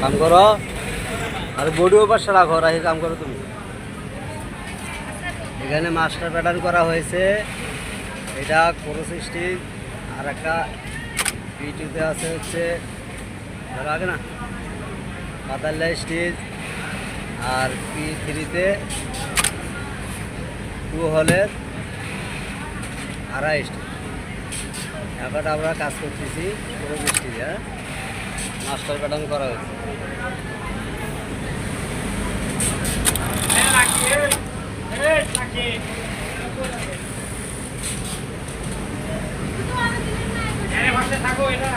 কাম করো আর বডিও পাশে রাখো, রাখি কাম করো তুমি। এখানে মাস্টার প্যাটার্ন করা হয়েছে, এটা ক্রস স্টিচ, আর একটা পিটিতে আছে হচ্ছে আগে না বাতাল্লা স্টিচ, আর P3-তে 2 হলের আড়াই স্টিচ। এখন আমরা কাজ করতেছি ক্রস স্টিচ, মাস্টার প্যাটার্ন করা হয়েছে। থাকো এটা